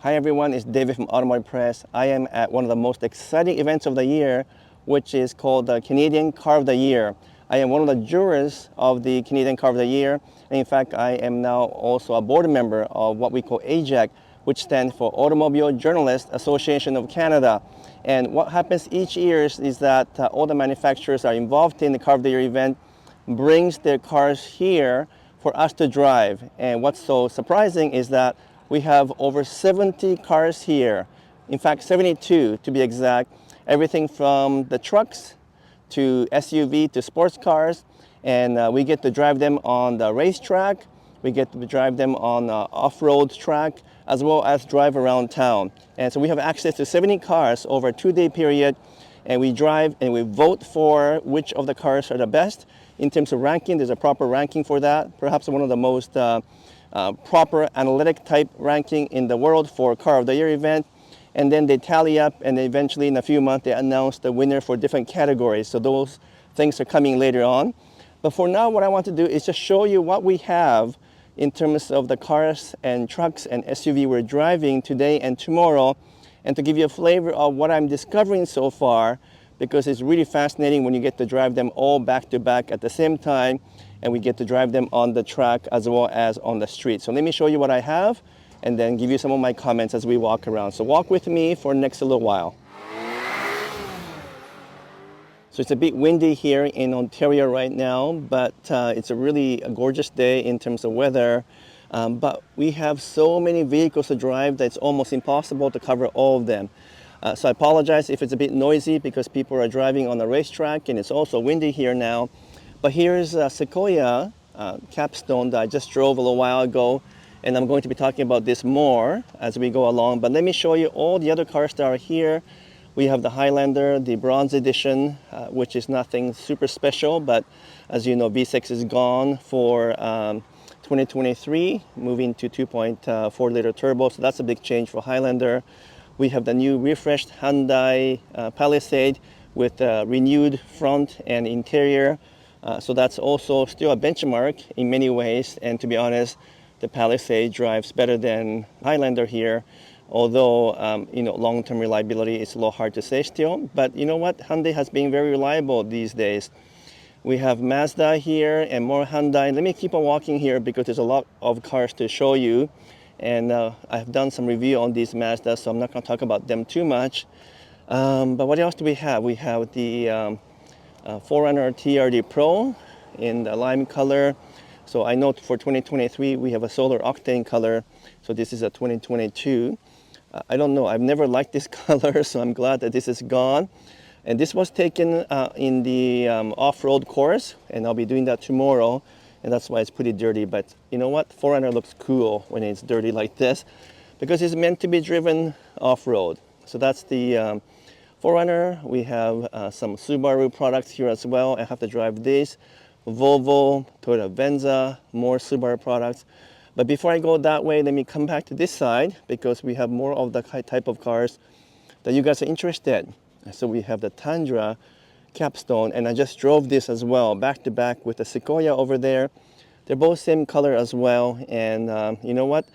Hi everyone, it's David from Automotive Press. I am at one of the most exciting events of the year, which is called the Canadian Car of the Year. I am one of the jurors of the Canadian Car of the Year. And in fact, I am now also a board member of what we call AJAC, which stands for Automobile Journalists Association of Canada. And what happens each year is that all the manufacturers are involved in the Car of the Year event, brings their cars here for us to drive. And what's so surprising is that we have over 70 cars here. In fact, 72 to be exact. Everything from the trucks to SUV to sports cars. And we get to drive them on the racetrack. We get to drive them on off-road track, as well as drive around town. And so we have access to 70 cars over a 2-day period. And we drive and we vote for which of the cars are the best. In terms of ranking, there's a proper ranking for that. Perhaps one of the most proper analytic type ranking in the world for Car of the Year event. And then they tally up, and eventually in a few months they announce the winner for different categories. So those things are coming later on. But for now, what I want to do is just show you what we have in terms of the cars and trucks and SUV we're driving today and tomorrow, and to give you a flavor of what I'm discovering so far, because it's really fascinating when you get to drive them all back to back at the same time, and we get to drive them on the track as well as on the street. So let me show you what I have and then give you some of my comments as we walk around. So walk with me for the next little while. So it's a bit windy here in Ontario right now, but it's a really gorgeous day in terms of weather. But we have so many vehicles to drive that it's almost impossible to cover all of them. So I apologize if it's a bit noisy because people are driving on the racetrack, and it's also windy here now. But here's a Sequoia capstone that I just drove a little while ago, and I'm going to be talking about this more as we go along. But let me show you all the other cars that are here. We have the Highlander, the Bronze Edition, which is nothing super special, but as you know, V6 is gone for 2023, moving to 2.4 liter turbo, so that's a big change for Highlander. We have the new refreshed Hyundai Palisade with a renewed front and interior. So that's also still a benchmark in many ways. And to be honest, the Palisade drives better than Highlander here. Although, long-term reliability is a little hard to say still. But you know what? Hyundai has been very reliable these days. We have Mazda here and more Hyundai. Let me keep on walking here because there's a lot of cars to show you. And I've done some review on these Mazda, so I'm not going to talk about them too much. But what else do we have? We have the 4Runner TRD Pro in the lime color. So I know for 2023 we have a solar octane color. So this is a 2022. I don't know, I've never liked this color, so I'm glad that this is gone. And this was taken in the off-road course, and I'll be doing that tomorrow. And that's why it's pretty dirty. But you know what? 4Runner looks cool when it's dirty like this because it's meant to be driven off-road. So that's the 4Runner. We have some Subaru products here as well. I have to drive this. Volvo, Toyota Venza, more Subaru products. But before I go that way, let me come back to this side because we have more of the type of cars that you guys are interested in. So we have the Tundra capstone, and I just drove this as well, back to back with the Sequoia over there. They're both same color as well. And you know what?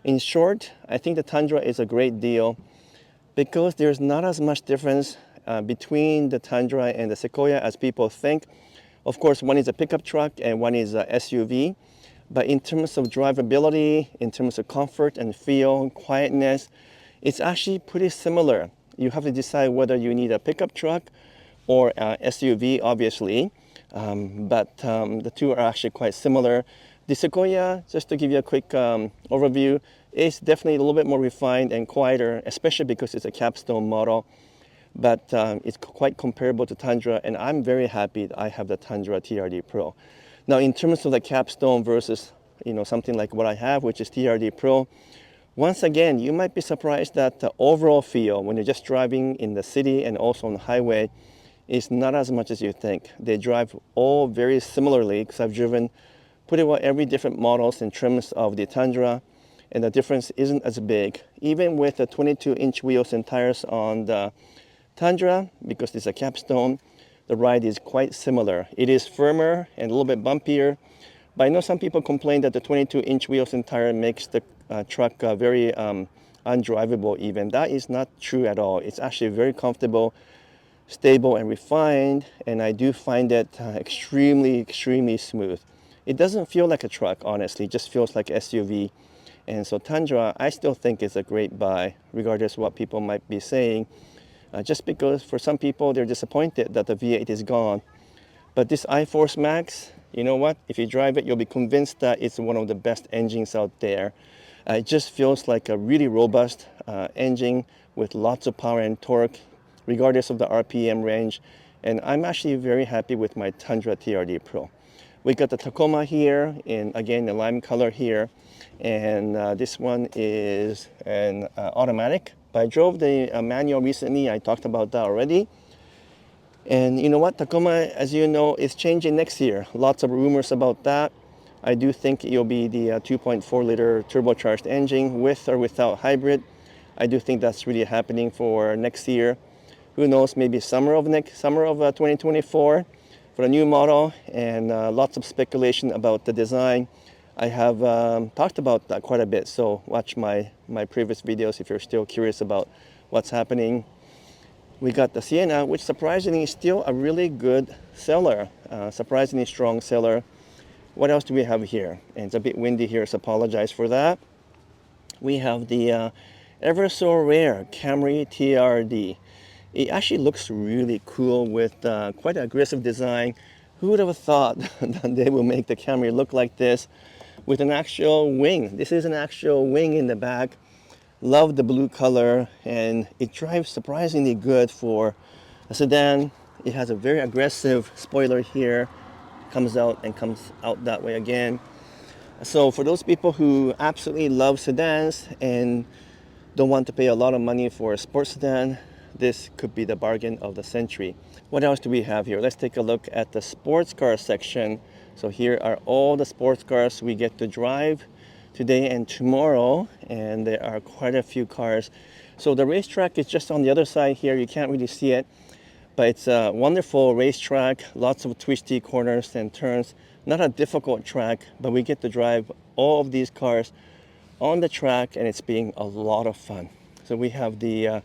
In short, I think the Tundra is a great deal because there's not as much difference between the Tundra and the Sequoia as people think. Of course, one is a pickup truck and one is a SUV. But in terms of drivability, in terms of comfort and feel, quietness, it's actually pretty similar. You have to decide whether you need a pickup truck or SUV, obviously. But the two are actually quite similar. The Sequoia, just to give you a quick overview, is definitely a little bit more refined and quieter, especially because it's a capstone model. But it's quite comparable to Tundra, and I'm very happy that I have the Tundra TRD Pro. Now, in terms of the capstone versus something like what I have, which is TRD Pro, once again, you might be surprised that the overall feel when you're just driving in the city and also on the highway is not as much as you think. They drive all very similarly because I've driven pretty well every different models in terms of the Tundra, and the difference isn't as big. Even with the 22-inch wheels and tires on the Tundra, because it's a capstone, the ride is quite similar. It is firmer and a little bit bumpier, but I know some people complain that the 22-inch wheels and tire makes the truck very undrivable even. That is not true at all. It's actually very comfortable, stable, and refined, and I do find it extremely smooth. It doesn't feel like a truck, honestly. It just feels like SUV. And so Tundra, I still think is a great buy, regardless of what people might be saying. Just because for some people, they're disappointed that the V8 is gone. But this iForce Max, you know what? If you drive it, you'll be convinced that it's one of the best engines out there. It just feels like a really robust engine with lots of power and torque, regardless of the RPM range. And I'm actually very happy with my Tundra TRD Pro. We got the Tacoma here in, again, the lime color here. And this one is an automatic. But I drove the manual recently. I talked about that already. And you know what? Tacoma, as you know, is changing next year. Lots of rumors about that. I do think it'll be the 2.4 liter turbocharged engine with or without hybrid. I do think that's really happening for next year. Who knows, maybe summer of 2024 for a new model, and lots of speculation about the design. I have talked about that quite a bit, so watch my previous videos if you're still curious about what's happening. We got the Sienna, which surprisingly is still a really good seller, surprisingly strong seller. What else do we have here? And it's a bit windy here, so apologize for that. We have the ever so rare Camry TRD. It actually looks really cool with quite an aggressive design. Who would have thought that they will make the Camry look like this with an actual wing? This is an actual wing in the back. Love the blue color, and it drives surprisingly good for a sedan. It has a very aggressive spoiler here, comes out and comes out that way again. So for those people who absolutely love sedans and don't want to pay a lot of money for a sports sedan, this could be the bargain of the century. What else do we have here? Let's take a look at the sports car section. So here are all the sports cars we get to drive today and tomorrow, and there are quite a few cars. So the racetrack is just on the other side here. You can't really see it, but it's a wonderful racetrack, lots of twisty corners and turns. Not a difficult track, but we get to drive all of these cars on the track, and it's being a lot of fun. So we have the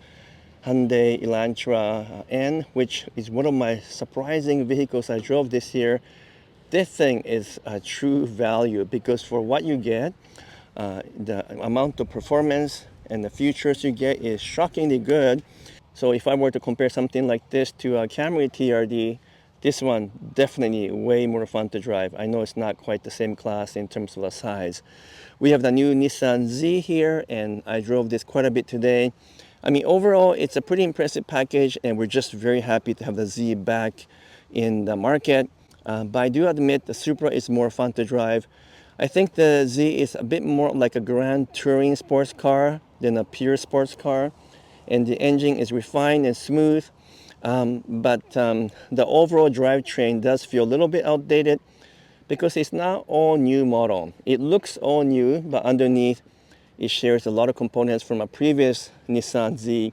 Hyundai Elantra N, which is one of my surprising vehicles I drove this year. This thing is a true value because for what you get, the amount of performance and the features you get is shockingly good. So if I were to compare something like this to a Camry TRD, this one definitely way more fun to drive. I know it's not quite the same class in terms of the size. We have the new Nissan Z here, and I drove this quite a bit today. I mean, overall, it's a pretty impressive package, and we're just very happy to have the Z back in the market. But I do admit the Supra is more fun to drive. I think the Z is a bit more like a grand touring sports car than a pure sports car. And the engine is refined and smooth. But the overall drivetrain does feel a little bit outdated because it's not all new model. It looks all new, but underneath it shares a lot of components from a previous Nissan Z,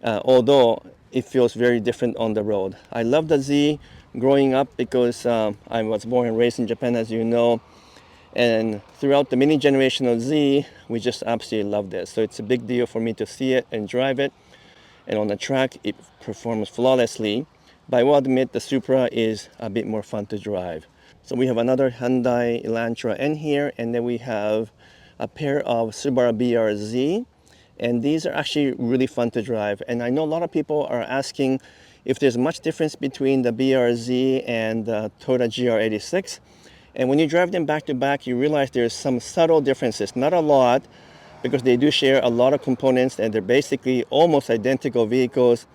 although it feels very different on the road. I love the Z growing up because I was born and raised in Japan, as you know, and throughout the many generation of Z, we just absolutely love this. So it's a big deal for me to see it and drive it, and on the track it performs flawlessly. But I will admit the Supra is a bit more fun to drive. So we have another Hyundai Elantra N here, and then we have a pair of Subaru BRZ, and these are actually really fun to drive. And I know a lot of people are asking if there's much difference between the BRZ and the Toyota GR86. And when you drive them back to back, you realize there's some subtle differences. Not a lot, because they do share a lot of components and they're basically almost identical vehicles.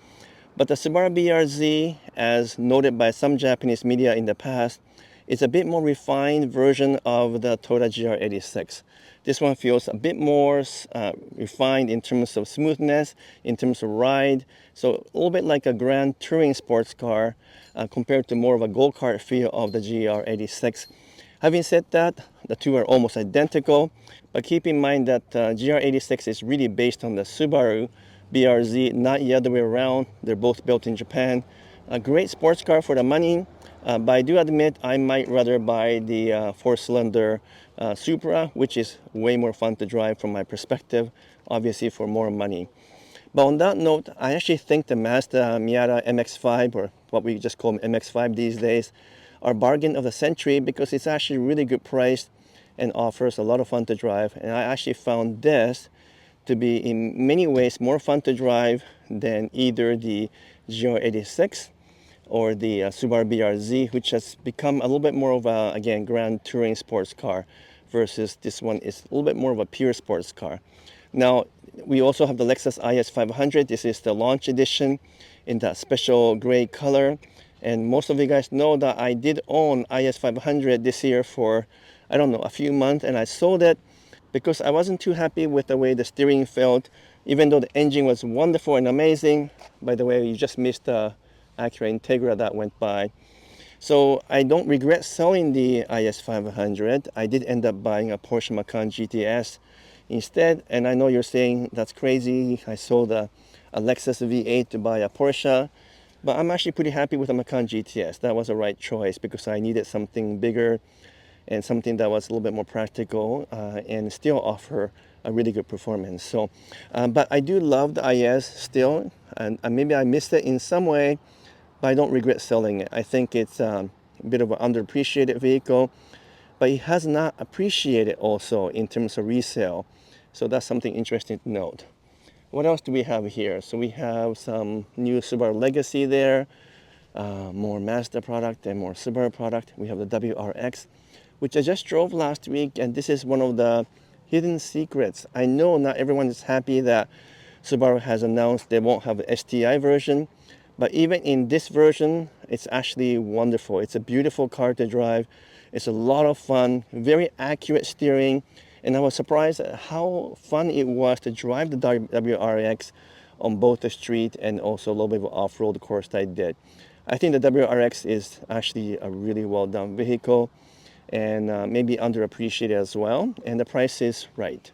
But the Subaru BRZ, as noted by some Japanese media in the past, is a bit more refined version of the Toyota GR86. This one feels a bit more refined in terms of smoothness, in terms of ride. So a little bit like a grand touring sports car compared to more of a go-kart feel of the GR86. Having said that, the two are almost identical, but keep in mind that GR86 is really based on the Subaru BRZ, not the other way around. They're both built in Japan. A great sports car for the money, but I do admit I might rather buy the four-cylinder Supra, which is way more fun to drive from my perspective obviously for more money. But on that note, I actually think the Mazda Miata MX-5, or what we just call MX-5 these days, are bargain of the century because it's actually really good price and offers a lot of fun to drive. And I actually found this to be in many ways more fun to drive than either the GR86 or the Subaru BRZ, which has become a little bit more of a, again, grand touring sports car versus this one is a little bit more of a pure sports car. Now, we also have the Lexus IS 500. This is the launch edition in that special gray color. And most of you guys know that I did own IS 500 this year for, I don't know, a few months, and I sold it because I wasn't too happy with the way the steering felt, even though the engine was wonderful and amazing. By the way, you just missed the Acura Integra that went by. So I don't regret selling the IS 500. I did end up buying a Porsche Macan GTS instead, and I know you're saying that's crazy. I sold a Lexus V8 to buy a Porsche, but I'm actually pretty happy with the Macan GTS. That was the right choice because I needed something bigger and something that was a little bit more practical and still offer a really good performance. So, but I do love the IS still, and maybe I missed it in some way, but I don't regret selling it. I think it's a bit of an underappreciated vehicle, but it has not appreciated also in terms of resale. So that's something interesting to note. What else do we have here? So we have some new Subaru Legacy there, more Mazda product and more Subaru product. We have the WRX, which I just drove last week, and this is one of the hidden secrets. I know not everyone is happy that Subaru has announced they won't have the STI version, but even in this version, it's actually wonderful. It's a beautiful car to drive. It's a lot of fun, very accurate steering, and I was surprised at how fun it was to drive the WRX on both the street and also a little bit of off-road course that I did. I think the WRX is actually a really well done vehicle and maybe underappreciated as well, and the price is right.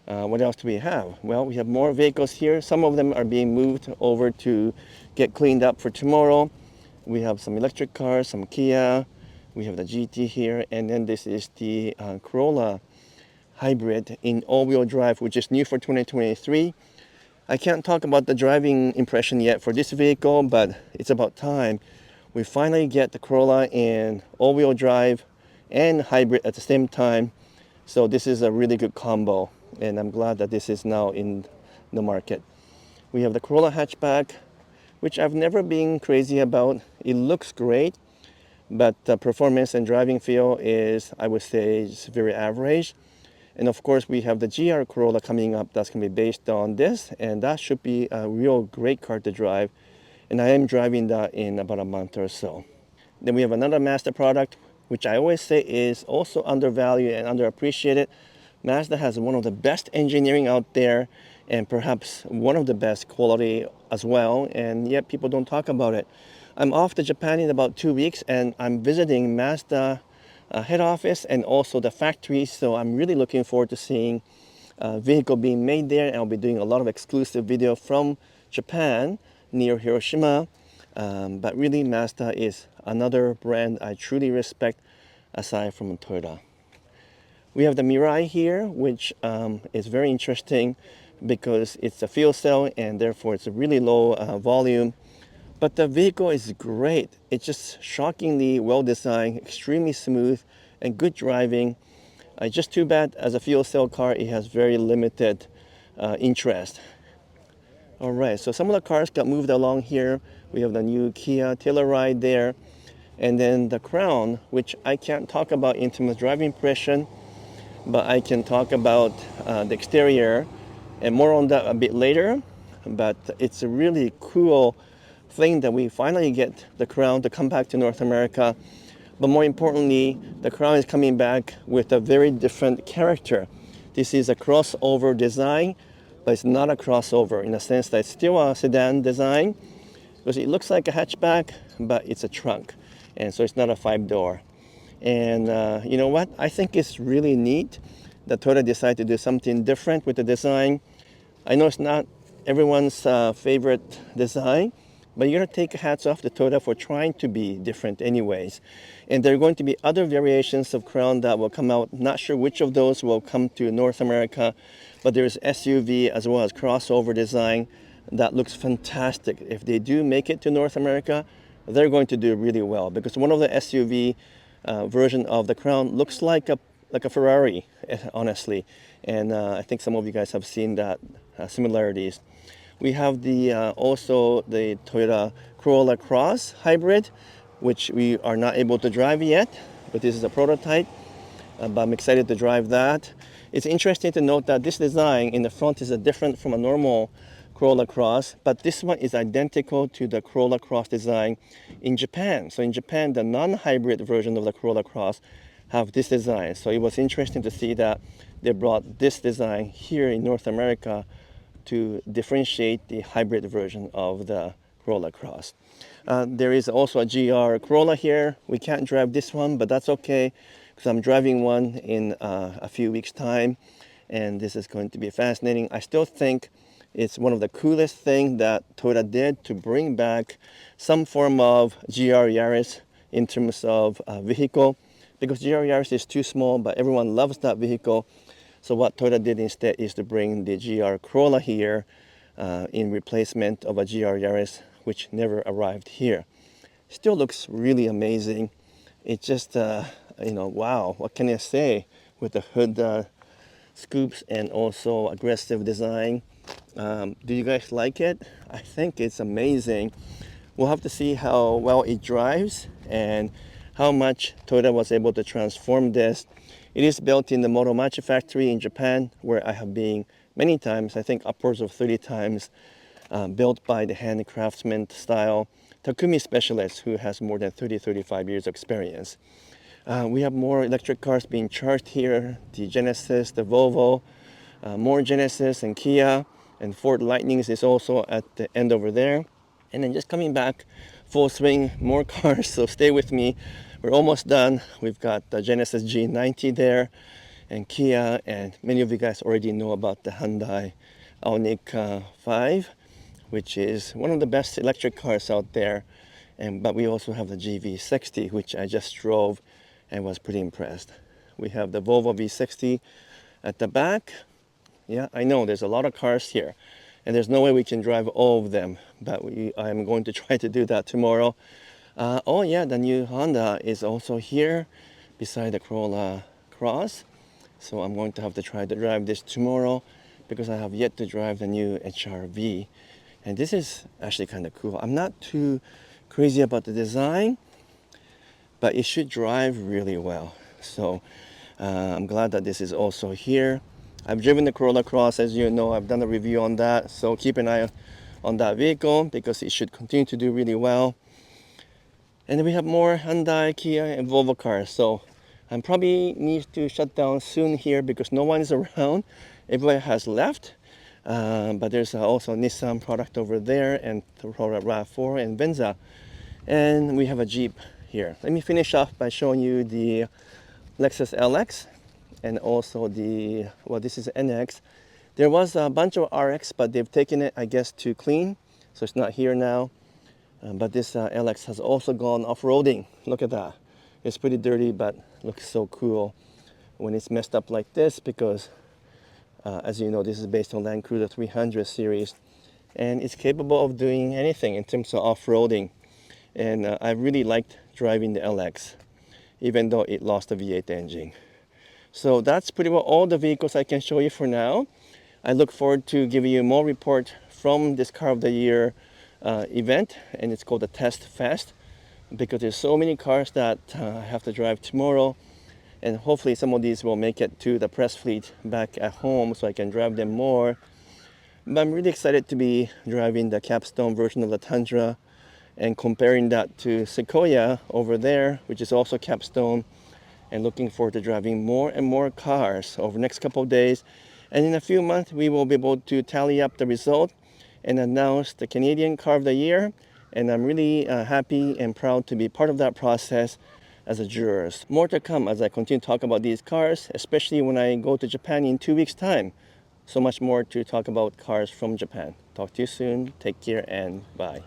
What else do we have? Well, we have more vehicles here. Some of them are being moved over to get cleaned up for tomorrow. We have some electric cars, some Kia. We have the GT here, and then this is the Corolla hybrid in all-wheel drive, which is new for 2023. I can't talk about the driving impression yet for this vehicle, but it's about time we finally get the Corolla in all-wheel drive and hybrid at the same time. So this is a really good combo, and I'm glad that this is now in the market. We have the Corolla hatchback, which I've never been crazy about. It looks great, but the performance and driving feel is, I would say, is very average. And of course, we have the GR Corolla coming up that's going to be based on this, and that should be a real great car to drive. And I am driving that in about a month or so. Then we have another Mazda product, which I always say is also undervalued and underappreciated. Mazda has one of the best engineering out there and perhaps one of the best quality as well, and yet people don't talk about it. I'm off to Japan in about 2 weeks, and I'm visiting Mazda head office and also the factory, so I'm really looking forward to seeing a vehicle being made there, and I'll be doing a lot of exclusive video from Japan near Hiroshima. But really, Mazda is another brand I truly respect aside from Toyota. We have the Mirai here, which is very interesting because it's a fuel cell and therefore it's a really low volume. But the vehicle is great. It's just shockingly well designed, extremely smooth, and good driving. Just too bad as a fuel cell car, it has very limited interest. All right, so some of the cars got moved along here. We have the new Kia Telluride there, and then the Crown, which I can't talk about in terms of driving impression, but I can talk about the exterior, and more on that a bit later. But it's a really cool thing that we finally get the Crown to come back to North America. But more importantly, the Crown is coming back with a very different character. This is a crossover design, but it's not a crossover in the sense that it's still a sedan design because it looks like a hatchback, but it's a trunk. And so it's not a 5-door. And you know what? I think it's really neat that Toyota decided to do something different with the design. I know it's not everyone's favorite design, but you gotta take hats off to Toyota for trying to be different anyways. And there are going to be other variations of Crown that will come out. Not sure which of those will come to North America, but there's SUV as well as crossover design that looks fantastic. If they do make it to North America, they're going to do really well, because one of the SUV version of the Crown looks like a Ferrari, honestly. And I think some of you guys have seen that similarities. We have the also the Toyota Corolla Cross hybrid, which we are not able to drive yet, but this is a prototype. But I'm excited to drive that. It's interesting to note that this design in the front is different from a normal Corolla Cross, but this one is identical to the Corolla Cross design in Japan. So in Japan, the non-hybrid version of the Corolla Cross have this design. So it was interesting to see that they brought this design here in North America to differentiate the hybrid version of the Corolla Cross. There is also a GR Corolla here. We can't drive this one, but that's okay, because I'm driving one in a few weeks' time, and this is going to be fascinating. I still think it's one of the coolest things that Toyota did to bring back some form of GR Yaris in terms of vehicle, because GR Yaris is too small, but everyone loves that vehicle. So what Toyota did instead is to bring the GR Corolla here in replacement of a GR Yaris, which never arrived here. Still looks really amazing. It just, wow, what can I say with the hood scoops and also aggressive design. Do you guys like it? I think it's amazing. We'll have to see how well it drives and how much Toyota was able to transform this. It is built in the Motomachi factory in Japan, where I have been many times, I think upwards of 30 times, built by the handcraftsman style Takumi specialist who has more than 35 years of experience. We have more electric cars being charged here, the Genesis, the Volvo, more Genesis and Kia, and Ford Lightnings is also at the end over there. And then just coming back, full swing, more cars, so stay with me. We're almost done. We've got the Genesis G90 there, and Kia, and many of you guys already know about the Hyundai Ioniq 5, which is one of the best electric cars out there. But we also have the GV60, which I just drove and was pretty impressed. We have the Volvo V60 at the back. Yeah, I know there's a lot of cars here, and there's no way we can drive all of them, but I'm going to try to do that tomorrow. Oh yeah, the new Honda is also here beside the Corolla Cross. So I'm going to have to try to drive this tomorrow, because I have yet to drive the new HR-V. And this is actually kind of cool. I'm not too crazy about the design, but it should drive really well. So I'm glad that this is also here. I've driven the Corolla Cross, as you know. I've done a review on that, so keep an eye on that vehicle, because it should continue to do really well. And then we have more Hyundai, Kia, and Volvo cars. So I probably need to shut down soon here, because no one is around. Everybody has left. But there's also a Nissan product over there, and Corolla RAV4 and Venza. And we have a Jeep here. Let me finish off by showing you the Lexus LX and also this is NX. There was a bunch of RX, but they've taken it, I guess, to clean, so it's not here now. But this LX has also gone off-roading. Look at that. It's pretty dirty, but looks so cool when it's messed up like this, because as you know, this is based on Land Cruiser 300 series, and it's capable of doing anything in terms of off-roading. And I really liked driving the LX, even though it lost the V8 engine. So that's pretty well all the vehicles I can show you for now. I look forward to giving you more report from this Car of the Year event, and it's called the Test Fest, because there's so many cars that I have to drive tomorrow, and hopefully some of these will make it to the press fleet back at home so I can drive them more. But I'm really excited to be driving the capstone version of the Tundra and comparing that to Sequoia over there, which is also capstone, and looking forward to driving more and more cars over the next couple of days. And in a few months, we will be able to tally up the result and announce the Canadian Car of the Year. And I'm really happy and proud to be part of that process as a jurors. More to come as I continue to talk about these cars, especially when I go to Japan in 2 weeks' time. So much more to talk about cars from Japan. Talk to you soon. Take care and bye.